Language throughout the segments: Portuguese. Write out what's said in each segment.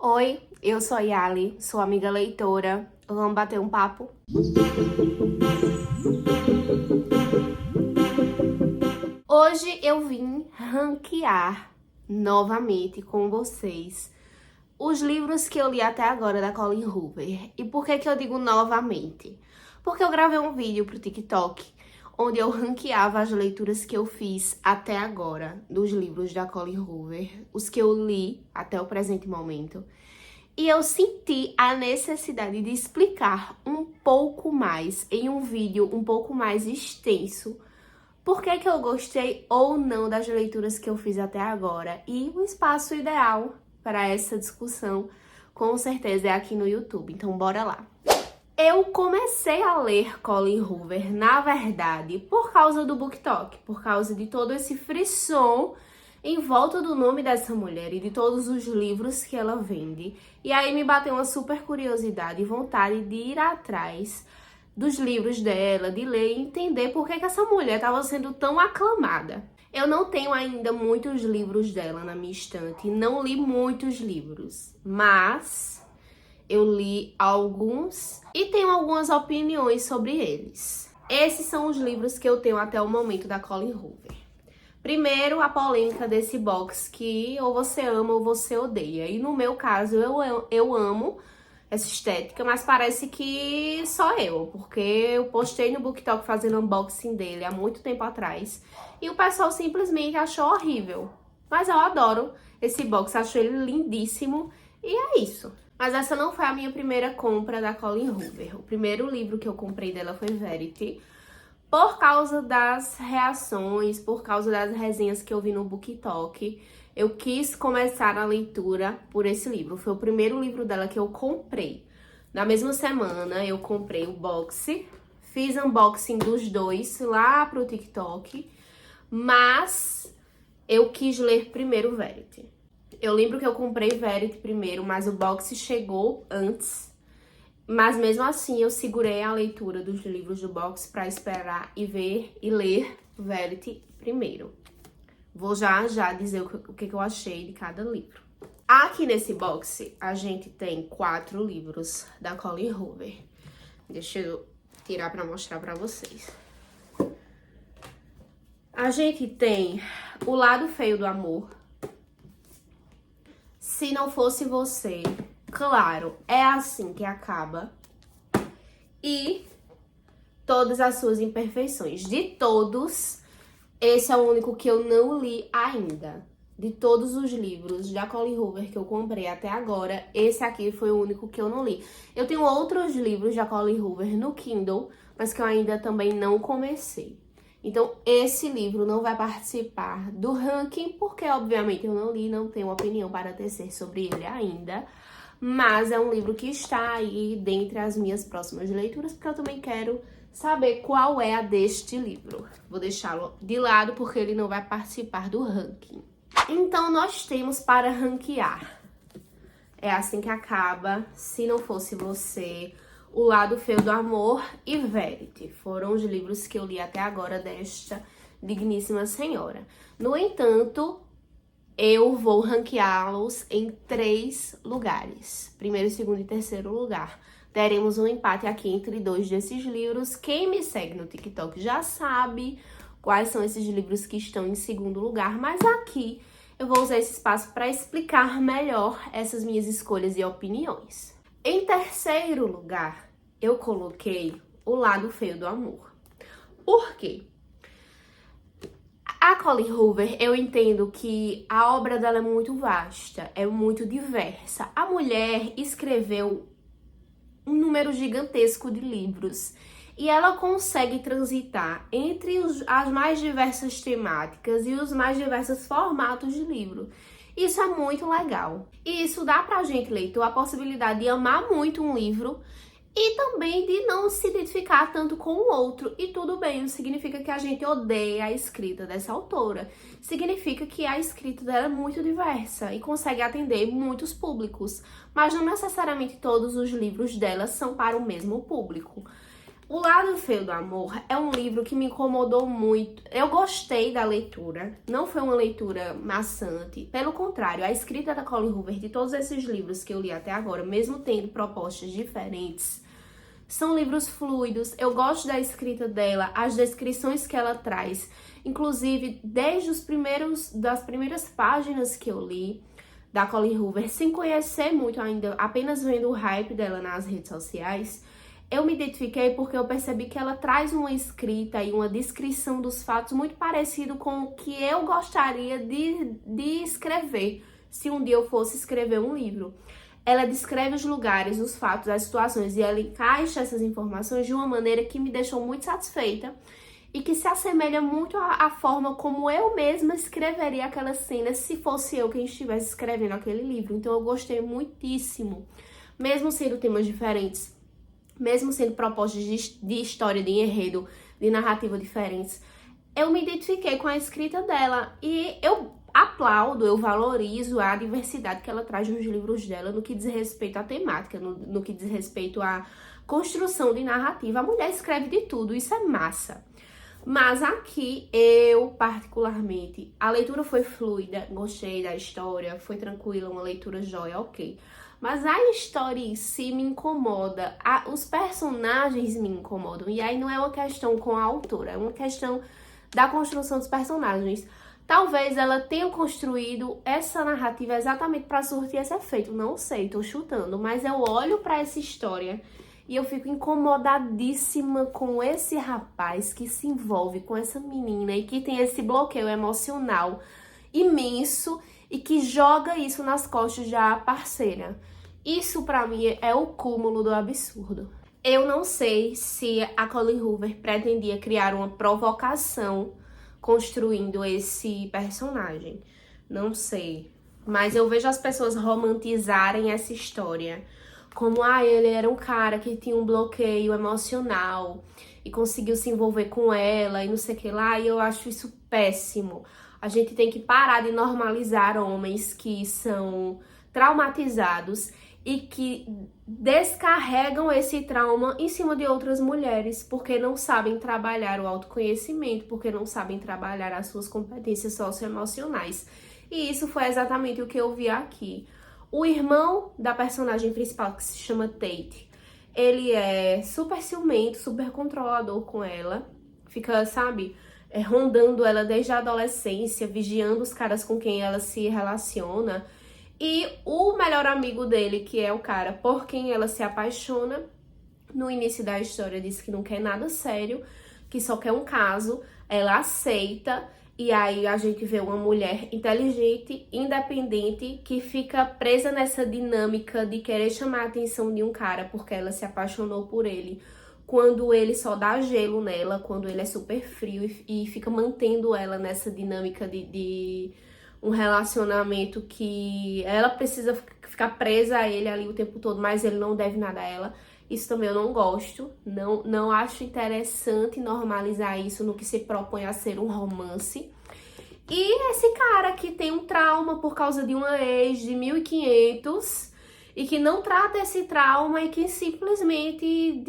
Oi, eu sou a Yali, sou amiga leitora. Vamos bater um papo? Hoje eu vim ranquear novamente com vocês os livros que eu li até agora da Colleen Hoover. E por que eu digo novamente? Porque eu gravei um vídeo pro TikTok onde eu ranqueava as leituras que eu fiz até agora dos livros da Colleen Hoover, os que eu li até o presente momento. E eu senti a necessidade de explicar um pouco mais, em um vídeo um pouco mais extenso, por que eu gostei ou não das leituras que eu fiz até agora. E o espaço ideal para essa discussão, com certeza, é aqui no YouTube. Então, bora lá. Eu comecei a ler Colleen Hoover, na verdade, por causa do BookTok, por causa de todo esse frisson em volta do nome dessa mulher e de todos os livros que ela vende. E aí me bateu uma super curiosidade e vontade de ir atrás dos livros dela, de ler e entender por que essa mulher estava sendo tão aclamada. Eu não tenho ainda muitos livros dela na minha estante, não li muitos livros, mas eu li alguns e tenho algumas opiniões sobre eles. Esses são os livros que eu tenho até o momento da Colleen Hoover. Primeiro, a polêmica desse box que ou você ama ou você odeia. E no meu caso, eu amo essa estética, mas parece que só eu. Porque eu postei no BookTok fazendo unboxing dele há muito tempo atrás. E o pessoal simplesmente achou horrível. Mas eu adoro esse box, acho ele lindíssimo. E é isso. Mas essa não foi a minha primeira compra da Colleen Hoover. O primeiro livro que eu comprei dela foi Verity. Por causa das reações, por causa das resenhas que eu vi no BookTok, eu quis começar a leitura por esse livro. Foi o primeiro livro dela que eu comprei. Na mesma semana, eu comprei o box, fiz unboxing dos dois lá pro TikTok, mas eu quis ler primeiro Verity. Eu lembro que eu comprei Verity primeiro, mas o box chegou antes. Mas mesmo assim, eu segurei a leitura dos livros do box para esperar e ver e ler Verity primeiro. Vou já dizer o que eu achei de cada livro. Aqui nesse box, a gente tem 4 livros da Colleen Hoover. Deixa eu tirar para mostrar para vocês. A gente tem O Lado Feio do Amor, Se Não Fosse Você, Claro, É Assim que Acaba, e Todas as Suas Imperfeições. De todos, esse é o único que eu não li ainda. De todos os livros da Colleen Hoover que eu comprei até agora, esse aqui foi o único que eu não li. Eu tenho outros livros da Colleen Hoover no Kindle, mas que eu ainda também não comecei. Então, esse livro não vai participar do ranking, porque obviamente eu não li, não tenho opinião para tecer sobre ele ainda. Mas é um livro que está aí dentre as minhas próximas leituras, porque eu também quero saber qual é a deste livro. Vou deixá-lo de lado porque ele não vai participar do ranking. Então, nós temos para ranquear É Assim que Acaba, Se Não Fosse Você, O Lado Feio do Amor e Verity. Foram os livros que eu li até agora desta digníssima senhora. No entanto, eu vou ranqueá-los em 3 lugares. Primeiro, segundo e terceiro lugar. Teremos um empate aqui entre 2 desses livros. Quem me segue no TikTok já sabe quais são esses livros que estão em segundo lugar. Mas aqui eu vou usar esse espaço para explicar melhor essas minhas escolhas e opiniões. Em terceiro lugar, eu coloquei O Lado Feio do Amor. Por quê? A Colleen Hoover, eu entendo que a obra dela é muito vasta, é muito diversa. A mulher escreveu um número gigantesco de livros e ela consegue transitar entre as mais diversas temáticas e os mais diversos formatos de livro. Isso é muito legal. E isso dá pra gente, leitor, a possibilidade de amar muito um livro e também de não se identificar tanto com o outro. E tudo bem, não significa que a gente odeia a escrita dessa autora. Significa que a escrita dela é muito diversa e consegue atender muitos públicos. Mas não necessariamente todos os livros dela são para o mesmo público. O Lado Feio do Amor é um livro que me incomodou muito. Eu gostei da leitura, não foi uma leitura maçante. Pelo contrário, a escrita da Colleen Hoover, de todos esses livros que eu li até agora, mesmo tendo propostas diferentes, são livros fluidos. Eu gosto da escrita dela, as descrições que ela traz. Inclusive, desde das primeiras páginas que eu li da Colleen Hoover, sem conhecer muito ainda, apenas vendo o hype dela nas redes sociais, eu me identifiquei porque eu percebi que ela traz uma escrita e uma descrição dos fatos muito parecido com o que eu gostaria de escrever, se um dia eu fosse escrever um livro. Ela descreve os lugares, os fatos, as situações e ela encaixa essas informações de uma maneira que me deixou muito satisfeita e que se assemelha muito à forma como eu mesma escreveria aquela cena se fosse eu quem estivesse escrevendo aquele livro. Então eu gostei muitíssimo, mesmo sendo temas diferentes, mesmo sendo propostas de história, de enredo, de narrativa diferentes, eu me identifiquei com a escrita dela e eu aplaudo, eu valorizo a diversidade que ela traz nos livros dela no que diz respeito à temática, no que diz respeito à construção de narrativa. A mulher escreve de tudo, isso é massa. Mas aqui, eu particularmente, a leitura foi fluida, gostei da história, foi tranquila, uma leitura jóia, ok. Mas a história em si me incomoda, os personagens me incomodam. E aí não é uma questão com a autora, é uma questão da construção dos personagens. Talvez ela tenha construído essa narrativa exatamente para surtir esse efeito, não sei, tô chutando. Mas eu olho para essa história e eu fico incomodadíssima com esse rapaz que se envolve com essa menina e que tem esse bloqueio emocional imenso e que joga isso nas costas da parceira. Isso pra mim é o cúmulo do absurdo. Eu não sei se a Colleen Hoover pretendia criar uma provocação construindo esse personagem. Não sei. Mas eu vejo as pessoas romantizarem essa história. Como, ele era um cara que tinha um bloqueio emocional e conseguiu se envolver com ela e não sei o que lá. E eu acho isso péssimo. A gente tem que parar de normalizar homens que são traumatizados e que descarregam esse trauma em cima de outras mulheres porque não sabem trabalhar o autoconhecimento, porque não sabem trabalhar as suas competências socioemocionais. E isso foi exatamente o que eu vi aqui. O irmão da personagem principal, que se chama Tate, ele é super ciumento, super controlador com ela, fica, sabe, rondando ela desde a adolescência, vigiando os caras com quem ela se relaciona. E o melhor amigo dele, que é o cara por quem ela se apaixona, no início da história diz que não quer nada sério, que só quer um caso, ela aceita, e aí a gente vê uma mulher inteligente, independente, que fica presa nessa dinâmica de querer chamar a atenção de um cara porque ela se apaixonou por ele, quando ele só dá gelo nela, quando ele é super frio e fica mantendo ela nessa dinâmica de um relacionamento que ela precisa ficar presa a ele ali o tempo todo, mas ele não deve nada a ela. Isso também eu não gosto, não acho interessante normalizar isso no que se propõe a ser um romance. E esse cara que tem um trauma por causa de uma ex de 1500 e que não trata esse trauma e que simplesmente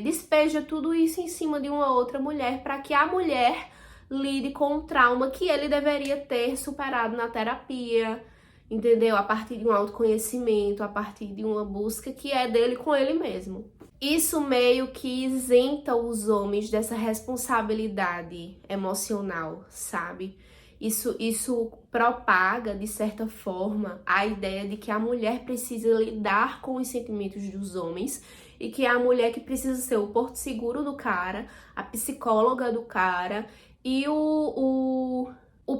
despeja tudo isso em cima de uma outra mulher para que a mulher lide com o trauma que ele deveria ter superado na terapia, entendeu? A partir de um autoconhecimento, a partir de uma busca que é dele com ele mesmo. Isso meio que isenta os homens dessa responsabilidade emocional, sabe? Isso propaga, de certa forma, a ideia de que a mulher precisa lidar com os sentimentos dos homens e que é a mulher que precisa ser o porto seguro do cara, a psicóloga do cara e o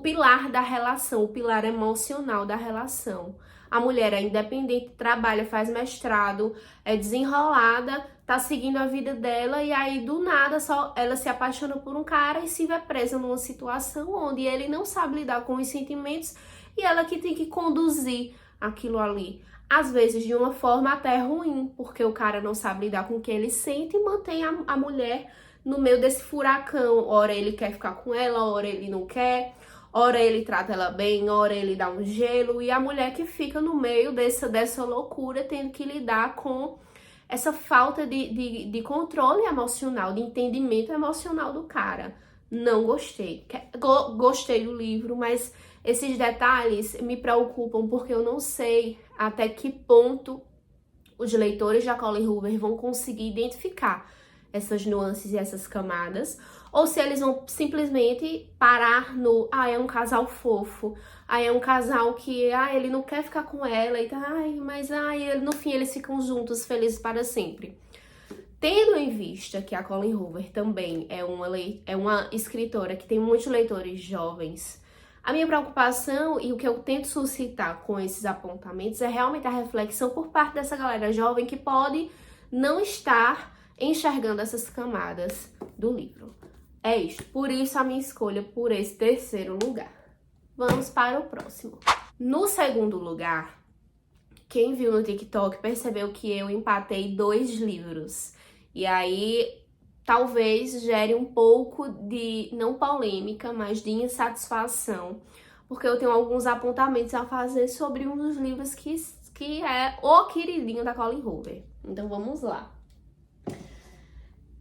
pilar da relação, o pilar emocional da relação. A mulher é independente, trabalha, faz mestrado, é desenrolada, tá seguindo a vida dela e aí do nada só ela se apaixona por um cara e se vê presa numa situação onde ele não sabe lidar com os sentimentos e ela que tem que conduzir aquilo ali. Às vezes de uma forma até ruim, porque o cara não sabe lidar com o que ele sente e mantém a mulher no meio desse furacão. Ora ele quer ficar com ela, ora ele não quer. Ora ele trata ela bem, ora ele dá um gelo. E a mulher que fica no meio dessa loucura, tendo que lidar com essa falta de controle emocional, de entendimento emocional do cara. Não gostei. Gostei do livro, mas esses detalhes me preocupam porque eu não sei até que ponto os leitores da Colleen Hoover vão conseguir identificar essas nuances e essas camadas, ou se eles vão simplesmente parar no, é um casal fofo, é um casal que, ele não quer ficar com ela, e mas no fim eles ficam juntos, felizes para sempre. Tendo em vista que a Colleen Hoover também é uma escritora que tem muitos leitores jovens, a minha preocupação e o que eu tento suscitar com esses apontamentos é realmente a reflexão por parte dessa galera jovem que pode não estar enxergando essas camadas do livro. É isso. Por isso a minha escolha por esse terceiro lugar. Vamos para o próximo. No segundo lugar, quem viu no TikTok percebeu que eu empatei 2 livros. E aí, talvez gere um pouco de, não polêmica, mas de insatisfação. Porque eu tenho alguns apontamentos a fazer sobre um dos livros que é o queridinho da Colleen Hoover. Então, vamos lá.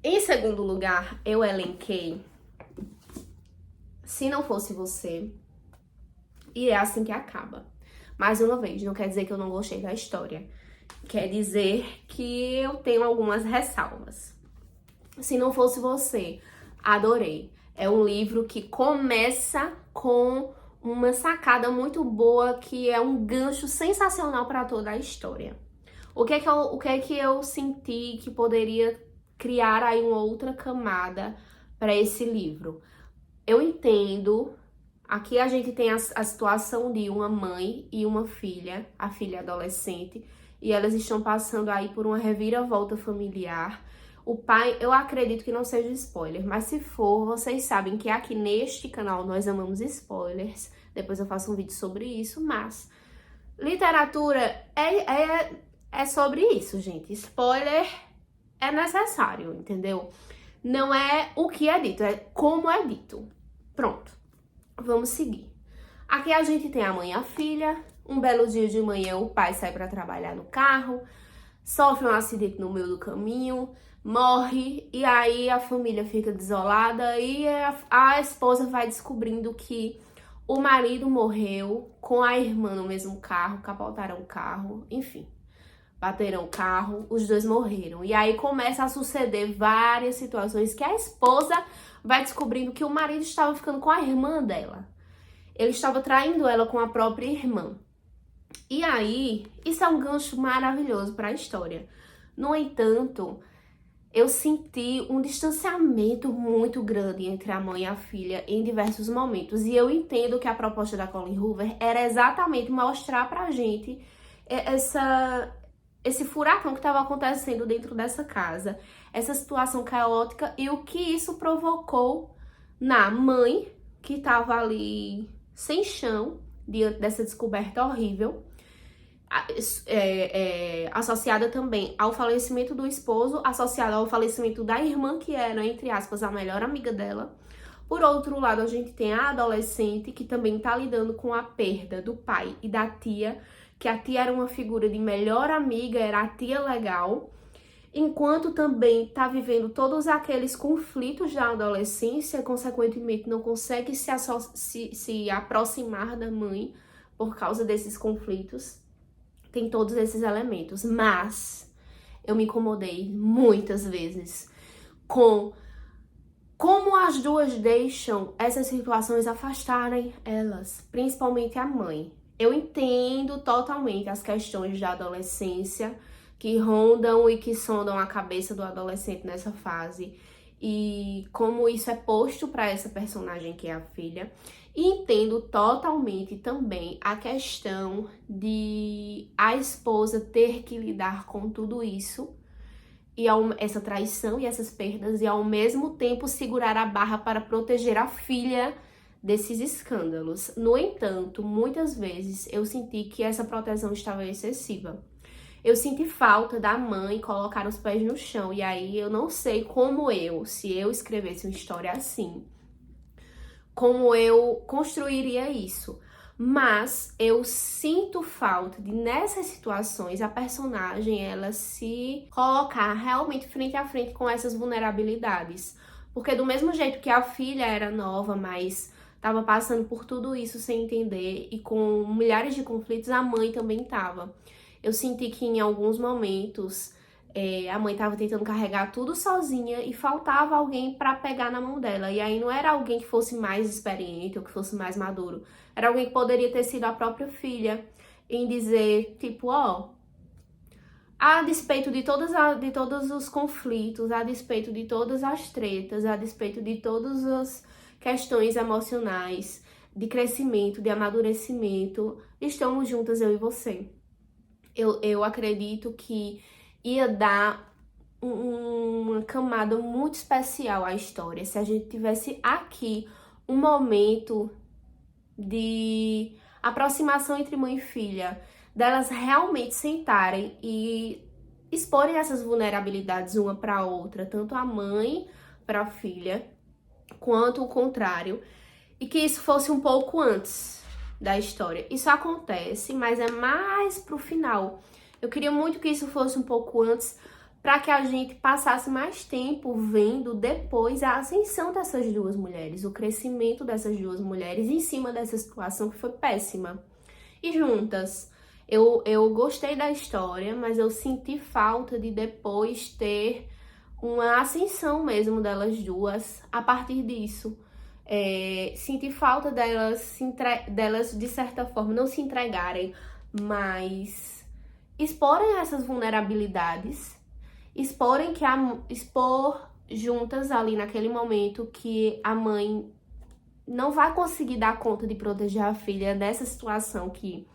Em segundo lugar, eu elenquei Se Não Fosse Você, e é assim que acaba. Mais uma vez, não quer dizer que eu não gostei da história. Quer dizer que eu tenho algumas ressalvas. Se Não Fosse Você, adorei. É um livro que começa com uma sacada muito boa, que é um gancho sensacional para toda a história. O que é que eu senti que poderia criar aí uma outra camada para esse livro? Eu entendo, aqui a gente tem a situação de uma mãe e uma filha, a filha adolescente, e elas estão passando aí por uma reviravolta familiar. O pai, eu acredito que não seja spoiler, mas se for, vocês sabem que aqui neste canal nós amamos spoilers. Depois eu faço um vídeo sobre isso, mas literatura é sobre isso, gente. Spoiler é necessário, entendeu? Não é o que é dito, é como é dito. Pronto, vamos seguir. Aqui a gente tem a mãe e a filha. Um belo dia de manhã o pai sai para trabalhar no carro, sofre um acidente no meio do caminho, morre, e aí a família fica desolada e a esposa vai descobrindo que o marido morreu com a irmã no mesmo carro, capotaram o carro, enfim. Bateram o carro, os dois morreram. E aí começa a suceder várias situações que a esposa vai descobrindo que o marido estava ficando com a irmã dela. Ele estava traindo ela com a própria irmã. E aí, isso é um gancho maravilhoso para a história. No entanto, eu senti um distanciamento muito grande entre a mãe e a filha em diversos momentos. E eu entendo que a proposta da Colleen Hoover era exatamente mostrar pra gente esse furacão que estava acontecendo dentro dessa casa, essa situação caótica e o que isso provocou na mãe, que estava ali sem chão, diante dessa descoberta horrível, associada também ao falecimento do esposo, associada ao falecimento da irmã, que era, entre aspas, a melhor amiga dela. Por outro lado, a gente tem a adolescente, que também está lidando com a perda do pai e da tia, que a tia era uma figura de melhor amiga, era a tia legal, enquanto também está vivendo todos aqueles conflitos da adolescência, consequentemente não consegue se aproximar da mãe por causa desses conflitos. Tem todos esses elementos, mas eu me incomodei muitas vezes com como as duas deixam essas situações afastarem elas, principalmente a mãe. Eu entendo totalmente as questões da adolescência que rondam e que sondam a cabeça do adolescente nessa fase e como isso é posto para essa personagem que é a filha. E entendo totalmente também a questão de a esposa ter que lidar com tudo isso, e essa traição e essas perdas, e ao mesmo tempo segurar a barra para proteger a filha desses escândalos. No entanto, muitas vezes eu senti que essa proteção estava excessiva. Eu senti falta da mãe colocar os pés no chão, e aí eu não sei como se eu escrevesse uma história assim, como eu construiria isso. Mas eu sinto falta de, nessas situações, a personagem, ela se colocar realmente frente a frente com essas vulnerabilidades. Porque do mesmo jeito que a filha era nova, mas estava passando por tudo isso sem entender e com milhares de conflitos, a mãe também estava. Eu senti que em alguns momentos a mãe estava tentando carregar tudo sozinha e faltava alguém para pegar na mão dela. E aí não era alguém que fosse mais experiente ou que fosse mais maduro. Era alguém que poderia ter sido a própria filha em dizer, tipo, ó, a despeito de todos os conflitos, a despeito de todas as tretas, a despeito de todas as questões emocionais, de crescimento, de amadurecimento, estamos juntas, eu e você. Eu acredito que ia dar uma camada muito especial à história se a gente tivesse aqui um momento de aproximação entre mãe e filha, delas realmente sentarem e exporem essas vulnerabilidades uma para a outra, tanto a mãe para a filha, quanto o contrário, e que isso fosse um pouco antes da história. Isso acontece, mas é mais pro final. Eu queria muito que isso fosse um pouco antes, para que a gente passasse mais tempo vendo depois a ascensão dessas duas mulheres, o crescimento dessas duas mulheres em cima dessa situação que foi péssima. E juntas, eu gostei da história, mas eu senti falta de depois ter uma ascensão mesmo delas duas a partir disso. Senti falta delas, de certa forma, não se entregarem, mas exporem essas vulnerabilidades, expor juntas ali naquele momento que a mãe não vai conseguir dar conta de proteger a filha dessa situação que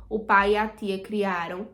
o pai e a tia criaram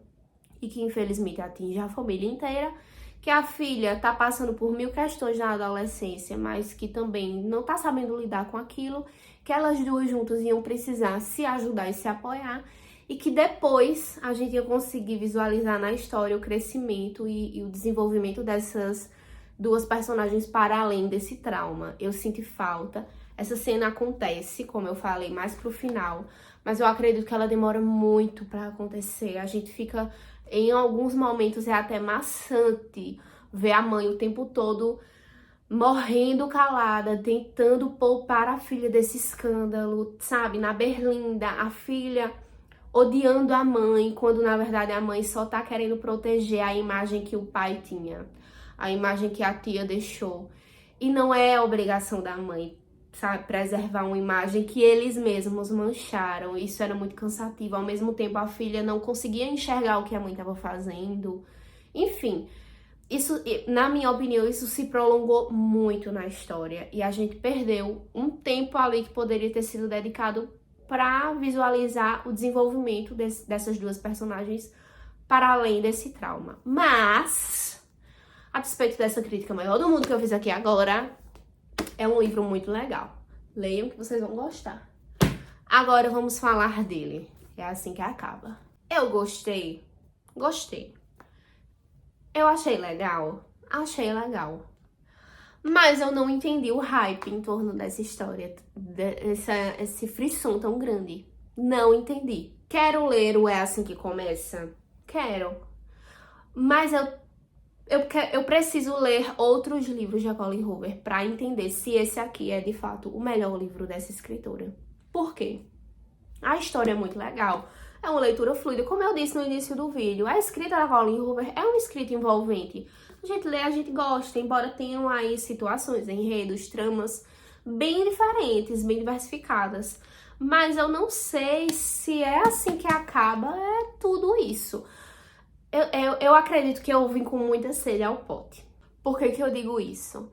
e que infelizmente atinge a família inteira, que a filha tá passando por mil questões na adolescência, mas que também não tá sabendo lidar com aquilo, que elas duas juntas iam precisar se ajudar e se apoiar, e que depois a gente ia conseguir visualizar na história o crescimento e o desenvolvimento dessas duas personagens para além desse trauma. Eu sinto falta. Essa cena acontece, como eu falei, mais pro final, mas eu acredito que ela demora muito para acontecer. A gente fica, em alguns momentos, é até maçante ver a mãe o tempo todo morrendo calada, tentando poupar a filha desse escândalo, sabe? Na berlinda, a filha odiando a mãe, quando na verdade a mãe só tá querendo proteger a imagem que o pai tinha, a imagem que a tia deixou. E não é obrigação da mãe, sabe, preservar uma imagem que eles mesmos mancharam. Isso era muito cansativo. Ao mesmo tempo, a filha não conseguia enxergar o que a mãe estava fazendo. Enfim, isso, na minha opinião, isso se prolongou muito na história. E a gente perdeu um tempo ali que poderia ter sido dedicado para visualizar o desenvolvimento dessas duas personagens para além desse trauma. Mas, a despeito dessa crítica maior do mundo que eu fiz aqui agora, é um livro muito legal. Leiam que vocês vão gostar. Agora vamos falar dele. É assim que acaba. Eu gostei. Gostei. Eu achei legal. Achei legal. Mas eu não entendi o hype em torno dessa história, esse frisson tão grande. Não entendi. Quero ler o É Assim Que Começa? Quero. Mas eu preciso ler outros livros de Colleen Hoover para entender se esse aqui é, de fato, o melhor livro dessa escritora. Por quê? A história é muito legal. É uma leitura fluida. Como eu disse no início do vídeo, a escrita da Colleen Hoover é uma escrita envolvente. A gente lê, a gente gosta, embora tenham aí situações, enredos, tramas bem diferentes, bem diversificadas. Mas eu não sei se é assim que acaba, é tudo isso. Eu acredito que eu vim com muita sede ao pote. Por que que eu digo isso?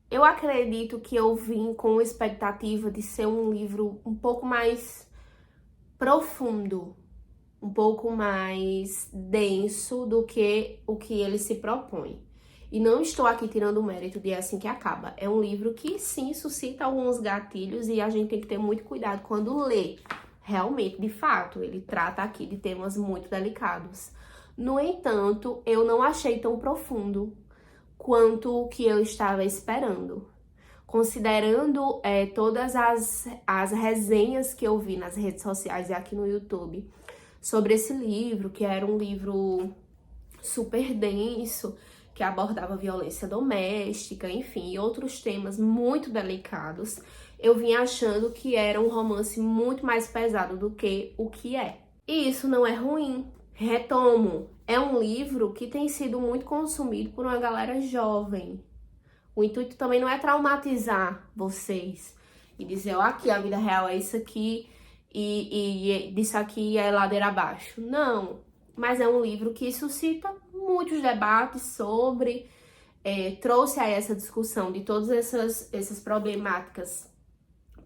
Eu acredito que eu vim com expectativa de ser um livro um pouco mais profundo, um pouco mais denso do que o que ele se propõe. E não estou aqui tirando o mérito de É Assim Que Acaba. É um livro que, sim, suscita alguns gatilhos e a gente tem que ter muito cuidado quando lê. Realmente, de fato, ele trata aqui de temas muito delicados. No entanto, eu não achei tão profundo quanto o que eu estava esperando. considerando todas as resenhas que eu vi nas redes sociais e aqui no YouTube sobre esse livro, que era um livro super denso, que abordava violência doméstica, enfim, e outros temas muito delicados, eu vim achando que era um romance muito mais pesado do que o que é. E isso não é ruim. Retomo, é um livro que tem sido muito consumido por uma galera jovem. O intuito também não é traumatizar vocês e dizer, ó, aqui a vida real é isso aqui e disso aqui é ladeira abaixo. Não, mas é um livro que suscita muitos debates sobre, trouxe aí essa discussão de todas essas problemáticas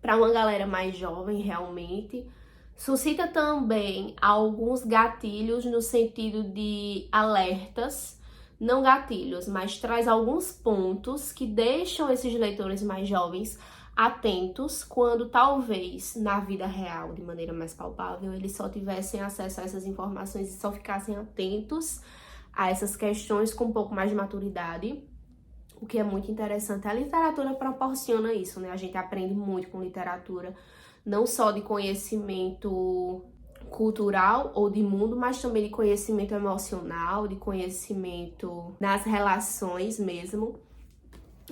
para uma galera mais jovem, realmente. Suscita também alguns gatilhos no sentido de alertas, não gatilhos, mas traz alguns pontos que deixam esses leitores mais jovens atentos quando talvez na vida real, de maneira mais palpável, eles só tivessem acesso a essas informações e só ficassem atentos a essas questões com um pouco mais de maturidade. O que é muito interessante, a literatura proporciona isso, né? A gente aprende muito com literatura, não só de conhecimento cultural ou de mundo, mas também de conhecimento emocional, de conhecimento nas relações mesmo.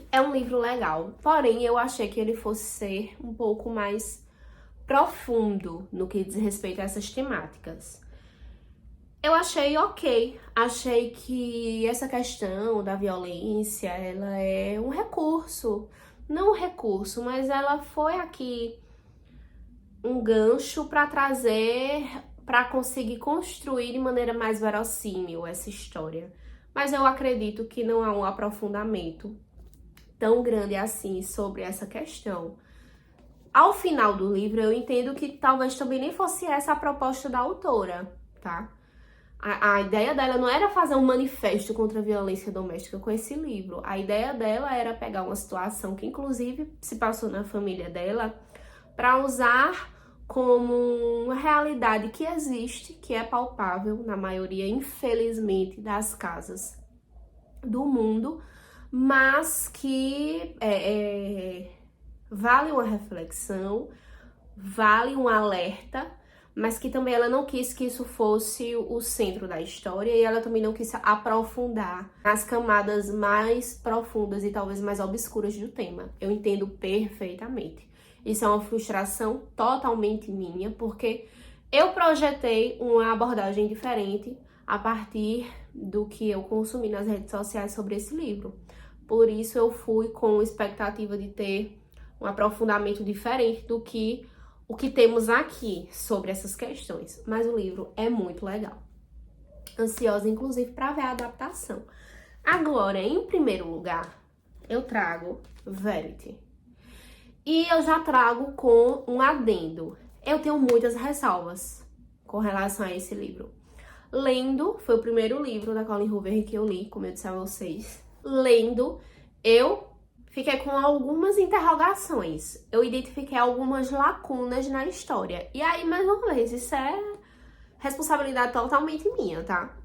É um livro legal, porém eu achei que ele fosse ser um pouco mais profundo no que diz respeito a essas temáticas. Eu achei ok, achei que essa questão da violência, ela é um recurso, não um recurso, mas ela foi aqui um gancho para trazer, para conseguir construir de maneira mais verossímil essa história. Mas eu acredito que não há um aprofundamento tão grande assim sobre essa questão. Ao final do livro, eu entendo que talvez também nem fosse essa a proposta da autora, tá? A ideia dela não era fazer um manifesto contra a violência doméstica com esse livro. A ideia dela era pegar uma situação que, inclusive, se passou na família dela, para usar como uma realidade que existe, que é palpável na maioria, infelizmente, das casas do mundo, mas que vale uma reflexão, vale um alerta, mas que também ela não quis que isso fosse o centro da história e ela também não quis aprofundar nas camadas mais profundas e talvez mais obscuras do tema. Eu entendo perfeitamente. Isso é uma frustração totalmente minha, porque eu projetei uma abordagem diferente a partir do que eu consumi nas redes sociais sobre esse livro. Por isso eu fui com expectativa de ter um aprofundamento diferente do que o que temos aqui sobre essas questões. Mas o livro é muito legal. Ansiosa, inclusive, para ver a adaptação. Agora, em primeiro lugar, eu trago Verity. E eu já trago com um adendo. Eu tenho muitas ressalvas com relação a esse livro. Lendo, foi o primeiro livro da Colleen Hoover que eu li, como eu disse a vocês. Lendo, eu fiquei com algumas interrogações. Eu identifiquei algumas lacunas na história. E aí, mais uma vez, isso é responsabilidade totalmente minha, tá?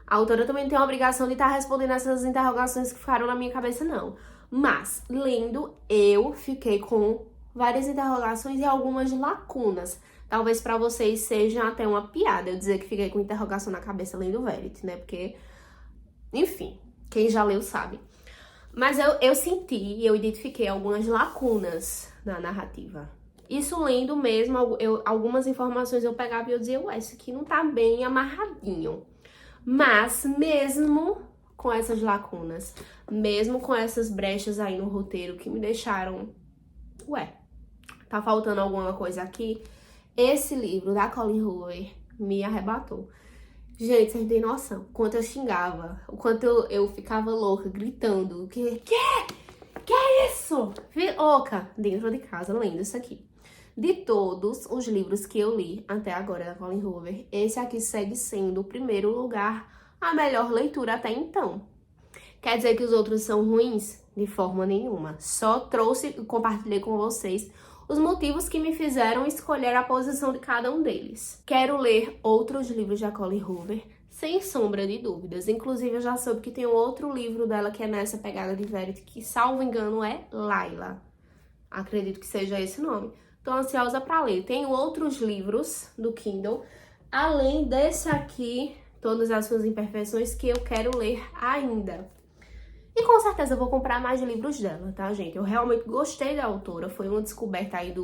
A autora também não tem a obrigação de estar respondendo essas interrogações que ficaram na minha cabeça, não. Mas, lendo, eu fiquei com várias interrogações e algumas lacunas. Talvez pra vocês seja até uma piada eu dizer que fiquei com interrogação na cabeça lendo Verity, né? Porque, enfim, quem já leu sabe. Mas eu senti e eu identifiquei algumas lacunas na narrativa. Isso lendo mesmo, algumas informações eu pegava e eu dizia, ué, isso aqui não tá bem amarradinho. Mas mesmo com essas lacunas, mesmo com essas brechas aí no roteiro que me deixaram, ué, tá faltando alguma coisa aqui, esse livro da Colleen Hoover me arrebatou. Gente, vocês não têm noção. O quanto eu xingava, o quanto eu ficava louca, gritando. Que é isso? Louca, dentro de casa, lendo isso aqui. De todos os livros que eu li até agora da Colleen Hoover, esse aqui segue sendo o primeiro lugar, a melhor leitura até então. Quer dizer que os outros são ruins? De forma nenhuma. Só trouxe e compartilhei com vocês os motivos que me fizeram escolher a posição de cada um deles. Quero ler outros livros da Colleen Hoover, sem sombra de dúvidas. Inclusive, eu já soube que tem um outro livro dela que é nessa pegada de Verity, que, salvo engano, é Laila. Acredito que seja esse o nome. Tô ansiosa para ler. Tenho outros livros do Kindle, além desse aqui, Todas as Suas Imperfeições, que eu quero ler ainda. E com certeza eu vou comprar mais livros dela, tá, gente? Eu realmente gostei da autora, foi uma descoberta aí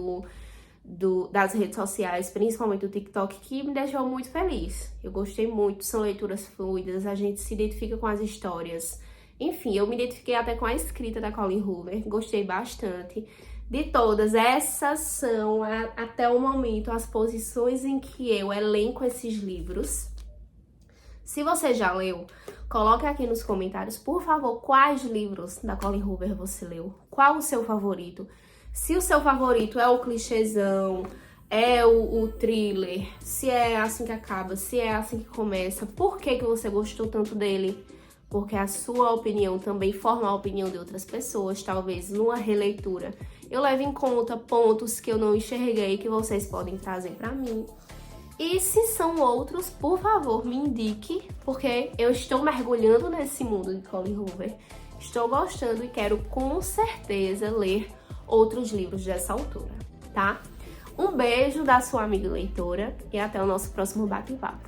das redes sociais, principalmente do TikTok, que me deixou muito feliz. Eu gostei muito, são leituras fluidas, a gente se identifica com as histórias. Enfim, eu me identifiquei até com a escrita da Colleen Hoover, gostei bastante. De todas, essas são, até o momento, as posições em que eu elenco esses livros. Se você já leu, coloque aqui nos comentários, por favor, quais livros da Colleen Hoover você leu. Qual o seu favorito? Se o seu favorito é o clichêzão, é o thriller, se é assim que acaba, se é assim que começa, por que você gostou tanto dele? Porque a sua opinião também forma a opinião de outras pessoas, talvez numa releitura eu leve em conta pontos que eu não enxerguei que vocês podem trazer pra mim. E se são outros, por favor, me indique, porque eu estou mergulhando nesse mundo de Colleen Hoover, estou gostando e quero com certeza ler outros livros dessa autora, tá? Um beijo da sua amiga leitora e até o nosso próximo bate-papo.